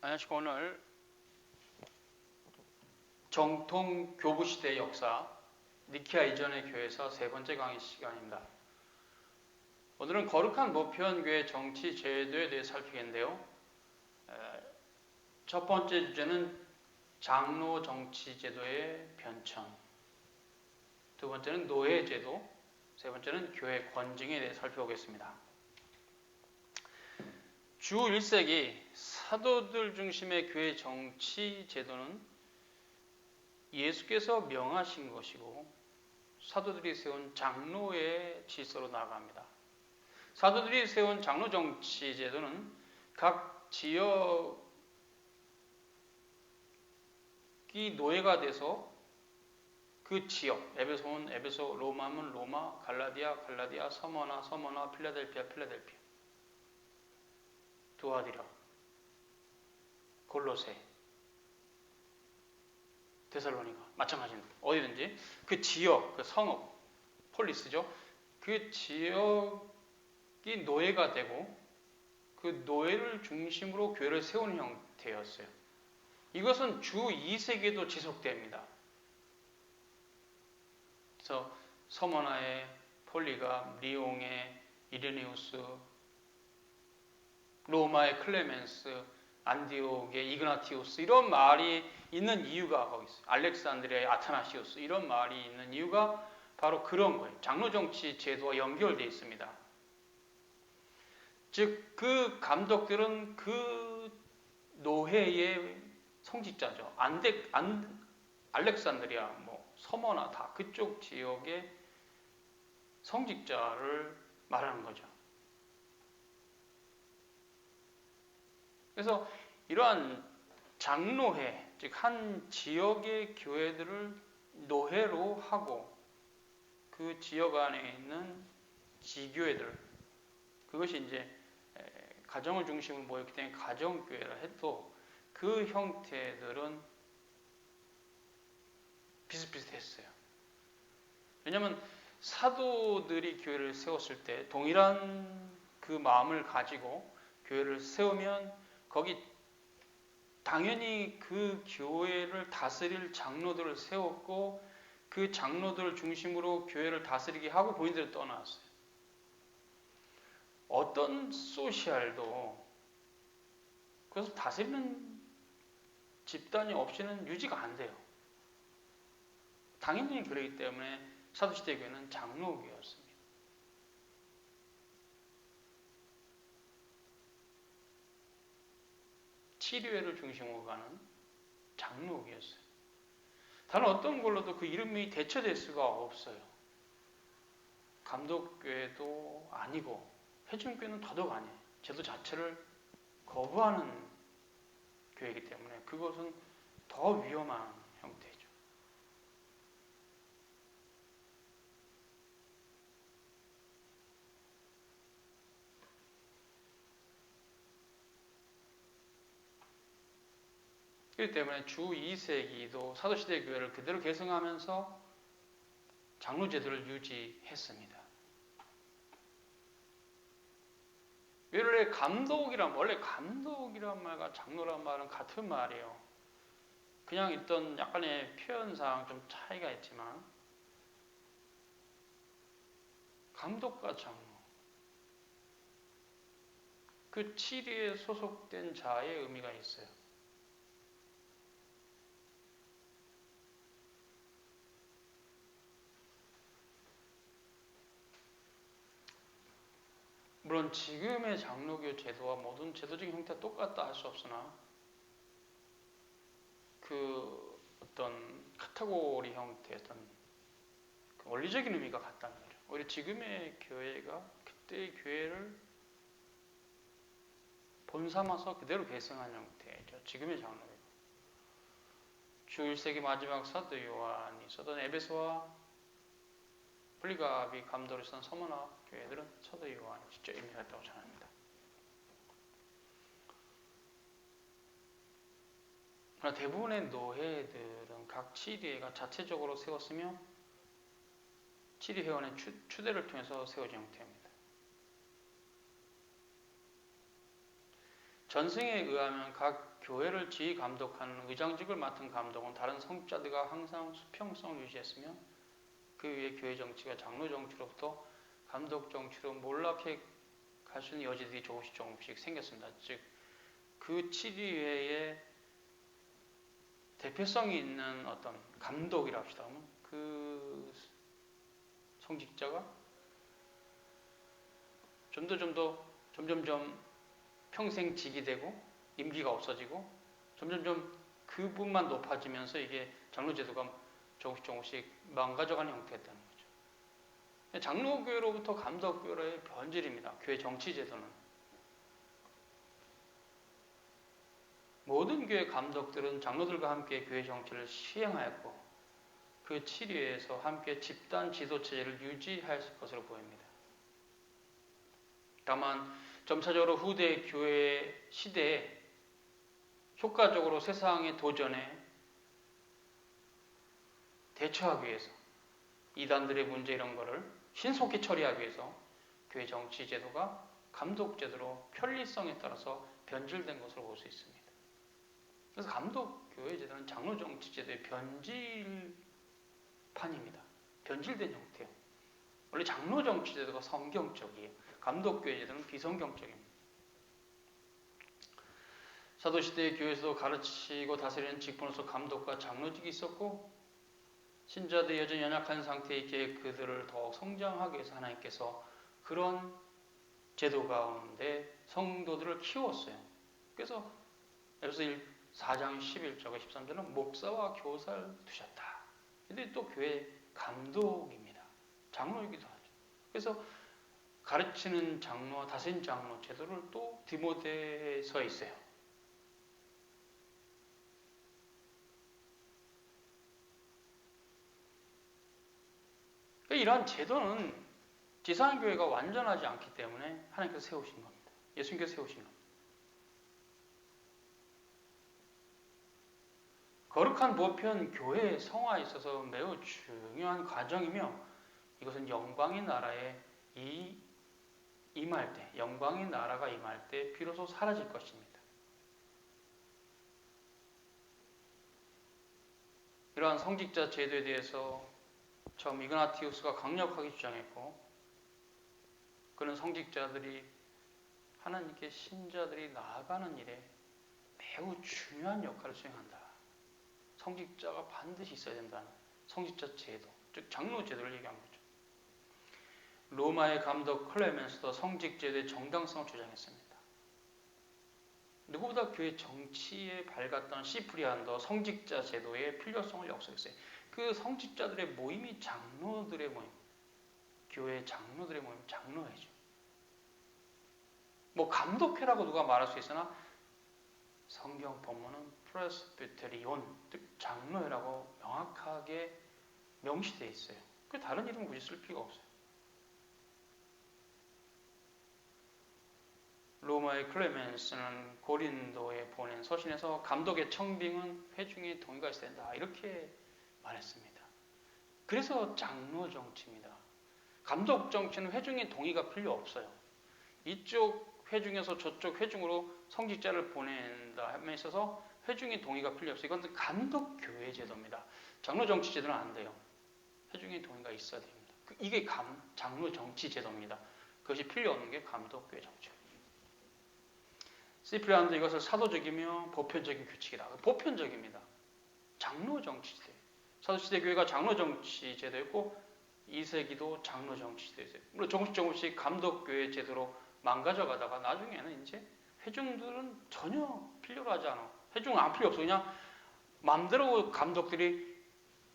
안녕하십니까. 오늘 정통 교부 시대의 역사, 니케아 이전의 교회에서 세 번째 강의 시간입니다. 오늘은 거룩한 모편교회 정치 제도에 대해 살피겠는데요. 첫 번째 주제는 장로 정치 제도의 변천, 두 번째는 노예 제도, 세 번째는 교회 권징에 대해 살펴보겠습니다. 주 1세기 사도들 중심의 교회 정치 제도는 예수께서 명하신 것이고 사도들이 세운 장로의 질서로 나아갑니다. 사도들이 세운 장로 정치 제도는 각 지역이 노예가 돼서 그 지역, 에베소는 에베소, 로마는 로마, 갈라디아, 서머나, 필라델피아, 두아디라, 골로새, 데살로니가 마찬가지입니다. 어디든지 그 지역, 그 성읍, 폴리스죠. 그 지역이 노예가 되고 그 노예를 중심으로 교회를 세우는 형태였어요. 이것은 주 2세기에도 지속됩니다. 그래서 서머나의 폴리가, 리옹의 이레니우스, 로마의 클레멘스, 안디옥의 이그나티우스, 이런 말이 있는 이유가 거기 있어요. 알렉산드리아의 아타나시우스, 이런 말이 있는 이유가 바로 그런 거예요. 장로 정치 제도와 연결되어 있습니다. 즉, 그 감독들은 그 노회의 성직자죠. 알렉산드리아, 서머나 다 그쪽 지역의 성직자를 말하는 거죠. 그래서 이러한 장로회, 즉 한 지역의 교회들을 노회로 하고 그 지역 안에 있는 지교회들, 그것이 이제 가정을 중심으로 모였기 때문에 가정교회라 해도 그 형태들은 비슷비슷했어요. 왜냐하면 사도들이 교회를 세웠을 때 동일한 그 마음을 가지고 교회를 세우면 거기 당연히 그 교회를 다스릴 장로들을 세웠고 그 장로들을 중심으로 교회를 다스리게 하고 본인들은 떠나왔어요. 어떤 소시알도 그래서 다스리는 집단이 없이는 유지가 안 돼요. 당연히 그러기 때문에 사도시대 교회는 장로교였습니다. 치료회를 중심으로 가는 장로교였어요. 다른 어떤 걸로도 그 이름이 대처될 수가 없어요. 감독교회도 아니고 회중교회는 더더욱 아니에요. 제도 자체를 거부하는 교회이기 때문에 그것은 더 위험한 형태죠. 그렇기 때문에 주 2세기도 사도시대 교회를 그대로 계승하면서 장로제도를 유지했습니다. 원래 원래 감독이란 말과 장로란 말은 같은 말이에요. 그냥 있던 약간의 표현상 좀 차이가 있지만 감독과 장로, 그 치리에 소속된 자의 의미가 있어요. 물론 지금의 장로교 제도와 모든 제도적인 형태가 똑같다 할 수 없으나 그 어떤 카테고리 형태의 어떤 그 원리적인 의미가 같다는 거죠. 오히려 지금의 교회가 그때의 교회를 본삼아서 그대로 계승한 형태죠. 지금의 장로교. 주 1세기 마지막 사도 요한이 있었던 에베소와 폴리갑이 감독을 쓴 서머나 교회들은 사도 요한이 직접 임명했다고 전합니다. 그러나 대부분의 노회들은 각 치리회가 자체적으로 세웠으며 치리회원의 추대를 통해서 세워진 형태입니다. 전승에 의하면 각 교회를 지휘 감독하는 의장직을 맡은 감독은 다른 성직자들과 항상 수평성을 유지했으며 그 위에 교회 정치가 장로 정치로부터 감독 정치로 몰락해 갈 수 있는 여지들이 조금씩 생겼습니다. 즉 그 치리회의 대표성이 있는 어떤 감독이라 합시다. 그 성직자가 점점점 평생 직이 되고 임기가 없어지고 점점점 그분만 높아지면서 이게 장로제도가 조금씩 망가져가는 형태가 됐다는 거죠. 장로교회로부터 감독교회의 변질입니다. 교회 정치제도는. 모든 교회 감독들은 장로들과 함께 교회 정치를 시행하였고 그 치리에서 함께 집단 지도체제를 유지하였을 것으로 보입니다. 다만 점차적으로 후대 교회 시대에 효과적으로 세상의 도전에 대처하기 위해서 이단들의 문제 이런 거를 신속히 처리하기 위해서 교회 정치 제도가 감독 제도로 편리성에 따라서 변질된 것으로 볼 수 있습니다. 그래서 감독 교회 제도는 장로 정치 제도의 변질판입니다. 변질된 형태예요. 원래 장로 정치 제도가 성경적이에요. 감독 교회 제도는 비성경적입니다. 사도시대의 교회에서도 가르치고 다스리는 직분으로서 감독과 장로직이 있었고 신자들이 여전히 연약한 상태에 있기에 그들을 더욱 성장하기 위해서 하나님께서 그런 제도 가운데 성도들을 키웠어요. 그래서 에베소 4장 11절과 13절은 목사와 교사를 두셨다. 근데 또 교회 감독입니다. 장로이기도 하죠. 그래서 가르치는 장로, 다스린 장로 제도를 또 디모데서 있어요. 이러한 제도는 지상교회가 완전하지 않기 때문에 하나님께서 세우신 겁니다. 예수님께서 세우신 겁니다. 거룩한 보편 교회의 성화에 있어서 매우 중요한 과정이며 이것은 영광의 나라에 임할 때, 영광의 나라가 임할 때 비로소 사라질 것입니다. 이러한 성직자 제도에 대해서 처음 이그나티우스가 강력하게 주장했고 그런 성직자들이 하나님께 신자들이 나아가는 일에 매우 중요한 역할을 수행한다. 성직자가 반드시 있어야 된다는 성직자 제도, 즉 장로 제도를 얘기한 거죠. 로마의 감독 클레멘스도 성직 제도의 정당성을 주장했습니다. 누구보다 교회 정치에 밝았던 시프리안도 성직자 제도의 필요성을 역설했어요. 그 성직자들의 모임이 장로들의 모임, 교회 장로들의 모임, 장로회죠. 감독회라고 누가 말할 수 있으나 성경 본문은 프레스비테리온, 즉 장로회라고 명확하게 명시되어 있어요. 그 다른 이름 굳이 쓸 필요가 없어요. 로마의 클레멘스는 고린도에 보낸 서신에서 감독의 청빙은 회중의 동의가 있어야 된다. 이렇게 말했습니다. 그래서 장로 정치입니다. 감독 정치는 회중의 동의가 필요 없어요. 이쪽 회중에서 저쪽 회중으로 성직자를 보낸다 함에 있어서 회중의 동의가 필요 없어요. 이건 감독 교회 제도입니다. 장로 정치 제도는 안 돼요. 회중의 동의가 있어야 됩니다. 이게 장로 정치 제도입니다. 그것이 필요 없는 게 감독 교회 정치예요. 시프리안도 이것을 사도적이며 보편적인 규칙이다. 보편적입니다. 장로 정치 제도. 사도시대 교회가 장로 정치 제도였고 2세기도 장로 정치 제도였어요. 물론 조금씩 감독 교회 제도로 망가져 가다가 나중에는 이제 회중들은 전혀 필요로 하지 않아. 회중은 안 필요 없어. 그냥 마음대로 감독들이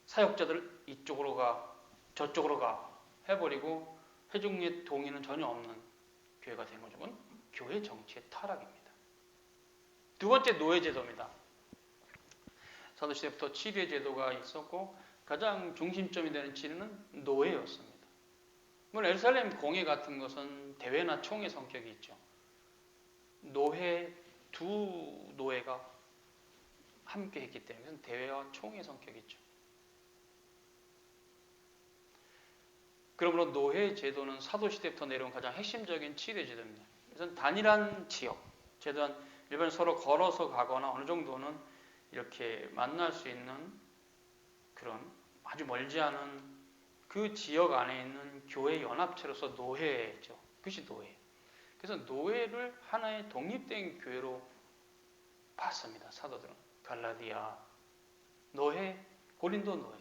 사역자들 이쪽으로 가, 저쪽으로 가 해버리고 회중의 동의는 전혀 없는 교회가 된 거죠. 그건 교회 정치의 타락입니다. 두 번째 노예제도입니다. 사도시대부터 치리의 제도가 있었고 가장 중심점이 되는 치리는 노예였습니다. 물론 예루살렘 공회 같은 것은 대회나 총회 성격이 있죠. 두 노예가 함께 했기 때문에 대회와 총회 성격이 있죠. 그러므로 노예 제도는 사도시대부터 내려온 가장 핵심적인 치리 제도입니다. 그래서 단일한 지역, 제도한 일반 서로 걸어서 가거나 어느 정도는 이렇게 만날 수 있는 그런 아주 멀지 않은 그 지역 안에 있는 교회 연합체로서 노회죠. 그것이 노회. 그래서 노회를 하나의 독립된 교회로 봤습니다. 사도들은 갈라디아 노회, 고린도 노회,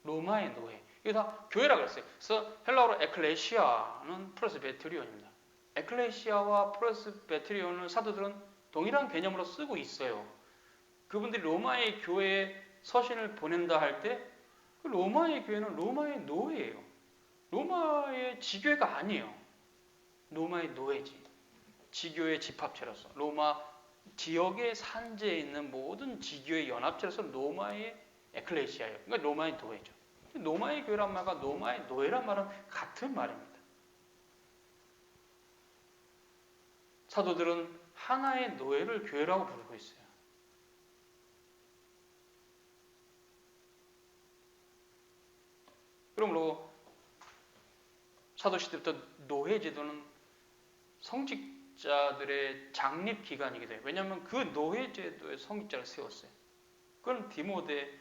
로마의 노회. 이게 다 교회라고 했어요. 그래서 헬라어로 에클레시아는 프레스베테리온입니다. 에클레시아와 프레스베테리온을 사도들은 동일한 개념으로 쓰고 있어요. 그분들이 로마의 교회에 서신을 보낸다 할 때 그 로마의 교회는 로마의 노회예요. 로마의 지교회가 아니에요. 로마의 노회지. 지교의 집합체로서 로마 지역의 산지에 있는 모든 지교의 연합체로서 로마의 에클레시아예요. 그러니까 로마의 노회죠. 로마의 교회란 말과 로마의 노예란 말은 같은 말입니다. 사도들은 하나의 노예를 교회라고 부르고 있어요. 그러므로 사도시대부터 노예제도는 성직자들의 장립기간이기도 해요. 왜냐하면 그 노예제도에 성직자를 세웠어요. 그건 디모데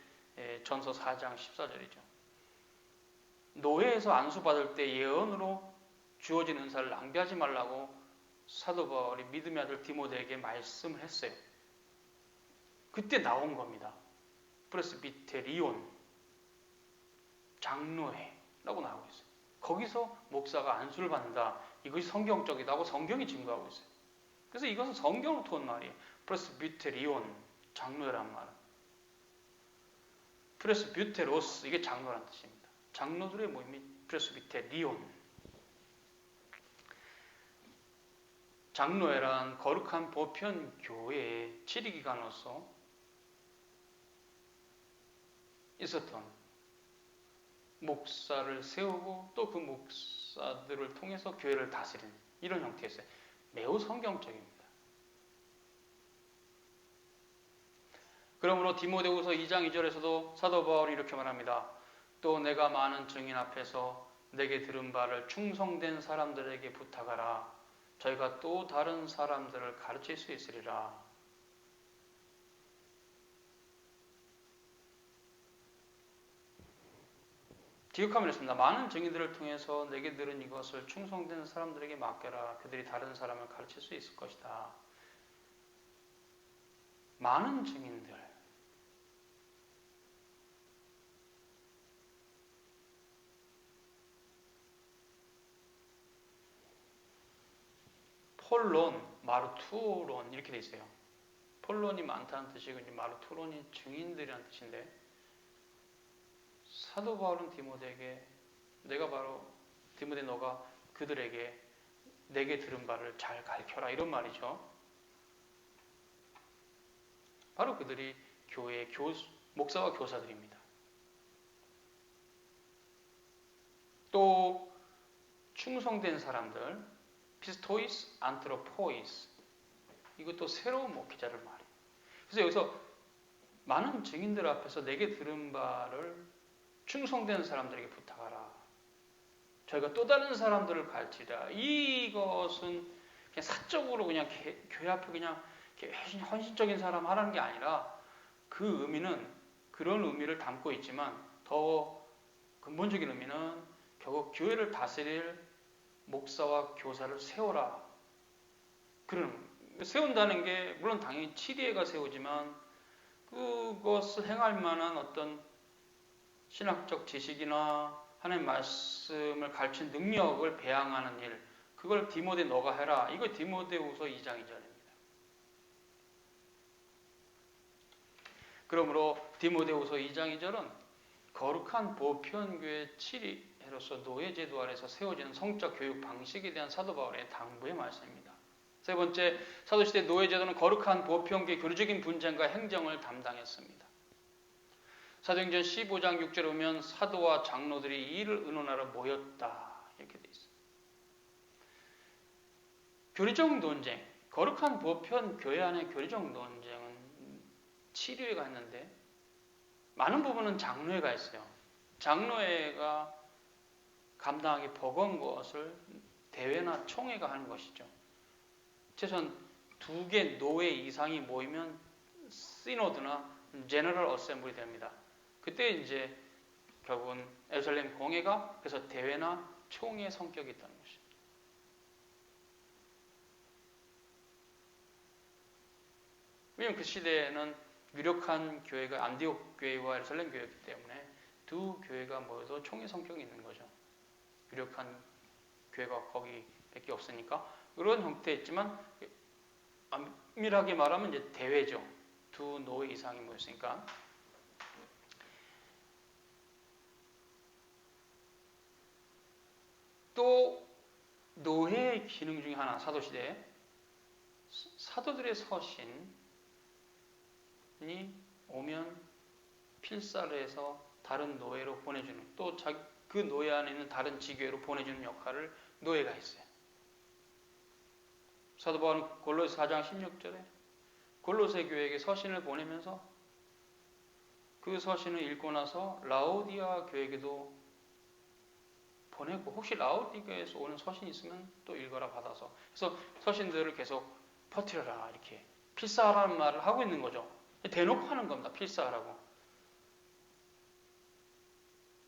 전서 4장 14절이죠. 노예에서 안수받을 때 예언으로 주어진 은사를 낭비하지 말라고 사도 바울이 믿음의 아들 디모데에게 말씀을 했어요. 그때 나온 겁니다. 프레스비테리온 장로회라고 나오고 있어요. 거기서 목사가 안수를 받는다. 이것이 성경적이다고 성경이 증거하고 있어요. 그래서 이것은 성경으로부터 온 말이에요. 프레스비테리온 장로회란 말은 프레스비테로스 이게 장로란 뜻입니다. 장로들의 모임이 프레스비테리온. 장로회란 거룩한 보편 교회의 치리기관으로서 있었던 목사를 세우고 또 그 목사들을 통해서 교회를 다스리는 이런 형태였어요. 매우 성경적입니다. 그러므로 디모데후서 2장 2절에서도 사도 바울이 이렇게 말합니다. 또 내가 많은 증인 앞에서 내게 들은 바를 충성된 사람들에게 부탁하라. 저희가 또 다른 사람들을 가르칠 수 있으리라. 기억하면 있습니다. 많은 증인들을 통해서 내게 들은 이것을 충성된 사람들에게 맡겨라. 그들이 다른 사람을 가르칠 수 있을 것이다. 많은 증인들. 폴론, 마르투론 이렇게 돼 있어요. 폴론이 많다는 뜻이고 마르투론이 증인들이라는 뜻인데 사도 바울은 디모데에게 내가 바로 디모데 너가 그들에게 내게 들은 바를 잘 가르쳐라 이런 말이죠. 바로 그들이 교회의 목사와 교사들입니다. 또 충성된 사람들 피스토이스, 안트로포이스 이것도 새로운 목회자를 말해요. 그래서 여기서 많은 증인들 앞에서 내게 들은 바를 충성된 사람들에게 부탁하라. 저희가 또 다른 사람들을 가르치라. 이것은 그냥 사적으로 그냥 교회 앞에 그냥 헌신적인 사람 하라는 게 아니라 그 의미는 그런 의미를 담고 있지만 더 근본적인 의미는 결국 교회를 다스릴 목사와 교사를 세워라. 세운다는 게 물론 당연히 치리애가 세우지만 그것을 행할 만한 어떤 신학적 지식이나 하나님의 말씀을 가르친 능력을 배양하는 일, 그걸 디모데 너가 해라. 이거 디모데후서 2장 2절입니다. 그러므로 디모데후서 2장 2절은 거룩한 보편교회 치리로서 노예제도 아래서 세워지는 성적 교육 방식에 대한 사도 바울의 당부의 말씀입니다. 세 번째, 사도시대 노예제도는 거룩한 보편교회 교류적인 분쟁과 행정을 담당했습니다. 사도행전 15장 6절에 보면 사도와 장로들이 이 일을 의논하러 모였다 이렇게 돼 있어요. 교리적 논쟁, 거룩한 보편 교회 안의 교리적 논쟁은 치료회가 있는데 많은 부분은 장로회가 있어요. 장로회가 감당하기 버거운 것을 대회나 총회가 하는 것이죠. 최소한 두 개 노예 이상이 모이면 시노드나 제너럴 어셈블이 됩니다. 그때 이제 결국은 예루살렘 공회가 그래서 대회나 총회 성격이 있다는 것이죠. 왜냐하면 그 시대에는 유력한 교회가 안디옥 교회와 예루살렘 교회였기 때문에 두 교회가 모여도 총회 성격이 있는 거죠. 유력한 교회가 거기밖에 없으니까 그런 형태였지만 엄밀하게 말하면 이제 대회죠. 두 노예 이상이 모였으니까. 또 노예의 기능 중에 하나, 사도시대에 사도들의 서신이 오면 필사를 해서 다른 노예로 보내주는, 또 그 노예 안에 있는 다른 지교회로 보내주는 역할을 노예가 했어요. 사도 바울은 골로새 4장 16절에 골로새 교회에게 서신을 보내면서 그 서신을 읽고 나서 라오디아 교회에게도 보내고, 혹시 라오디아에서 오는 서신이 있으면 또 읽어라 받아서, 그래서 서신들을 계속 퍼뜨려라 이렇게 필사하라는 말을 하고 있는 거죠. 대놓고 하는 겁니다. 필사하라고.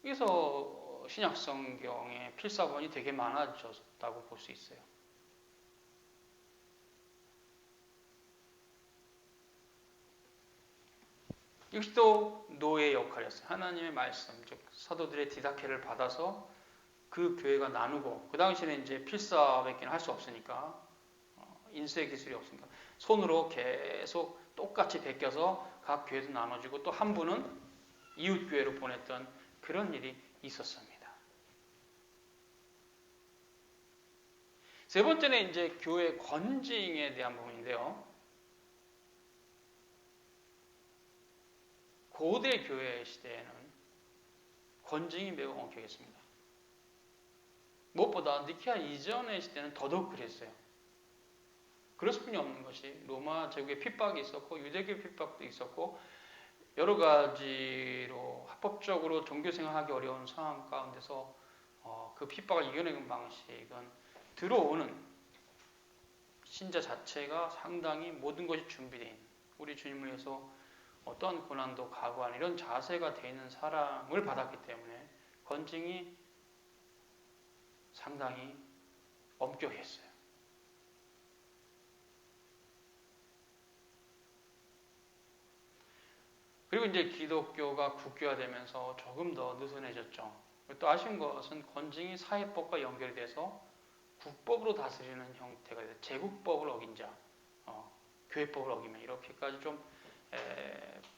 그래서 신약 성경에 필사본이 되게 많아졌다고 볼 수 있어요. 역시 또 노예의 역할이었어요. 하나님의 말씀, 즉 사도들의 디다케를 받아서 그 교회가 나누고, 그 당시에는 이제 필사밖에는 할 수 없으니까, 인쇄 기술이 없으니까 손으로 계속 똑같이 베껴서 각 교회도 나눠주고, 또 한 분은 이웃 교회로 보냈던 그런 일이 있었습니다. 세 번째는 이제 교회 권징에 대한 부분인데요. 고대 교회 시대에는 권징이 매우 엄격했습니다. 무엇보다 니케아 이전의 시대는 더더욱 그랬어요. 그럴 수뿐이 없는 것이 로마 제국의 핍박이 있었고 유대교의 핍박도 있었고 여러 가지로 합법적으로 종교생활하기 어려운 상황 가운데서 그 핍박을 이겨내는 방식은 들어오는 신자 자체가 상당히 모든 것이 준비되어 있는, 우리 주님을 위해서 어떠한 고난도 각오하는 이런 자세가 되어 있는 사람을 받았기 때문에 권징이 상당히 엄격했어요. 그리고 이제 기독교가 국교화되면서 조금 더 느슨해졌죠. 또 아쉬운 것은 권징이 사회법과 연결이 돼서 국법으로 다스리는 형태가 돼서 제국법을 어긴 자, 교회법을 어기면 이렇게까지 좀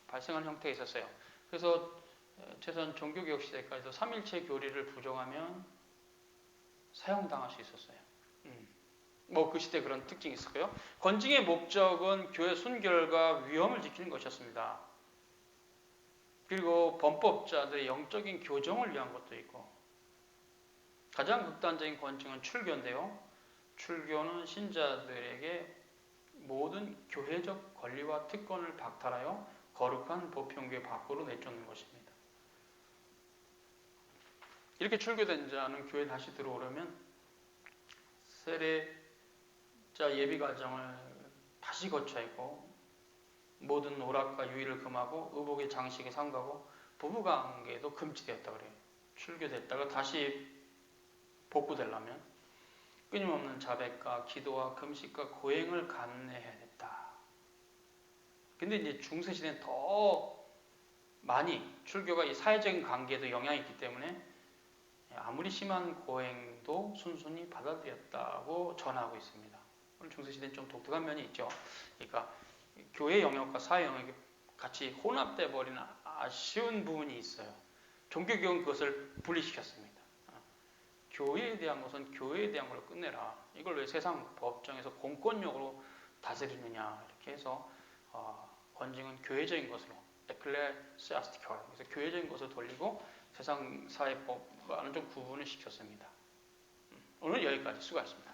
발생한 형태가 있었어요. 그래서 최소한 종교개혁 시대까지도 3일체 교리를 부정하면 사형당할 수 있었어요. 그 시대 그런 특징이 있었고요. 권징의 목적은 교회 순결과 위엄을 지키는 것이었습니다. 그리고 범법자들의 영적인 교정을 위한 것도 있고, 가장 극단적인 권징은 출교인데요. 출교는 신자들에게 모든 교회적 권리와 특권을 박탈하여 거룩한 보편교회 밖으로 내쫓는 것입니다. 이렇게 출교된 자는 교회에 다시 들어오려면 세례자 예비과정을 다시 거쳐야 했고, 모든 오락과 유의를 금하고 의복의 장식에 삼가고 부부관계도 금지되었다 그래요. 출교됐다가 다시 복구되려면 끊임없는 자백과 기도와 금식과 고행을 감내해야 됐다. 근데 이제 중세시대는 더 많이 출교가 이 사회적인 관계에도 영향이 있기 때문에 아무리 심한 고행도 순순히 받아들였다고 전하고 있습니다. 오늘 중세시대는 좀 독특한 면이 있죠. 그러니까 교회 영역과 사회 영역이 같이 혼합돼 버리는 아쉬운 부분이 있어요. 종교개혁은 그것을 분리시켰습니다. 교회에 대한 것은 교회에 대한 걸로 끝내라. 이걸 왜 세상 법정에서 공권력으로 다스리느냐 이렇게 해서 권징은 교회적인 것으로 에클레시아스티컬, 그래서 교회적인 것으로 돌리고 세상 사회법과는 좀 구분을 시켰습니다. 오늘 여기까지. 수고하셨습니다.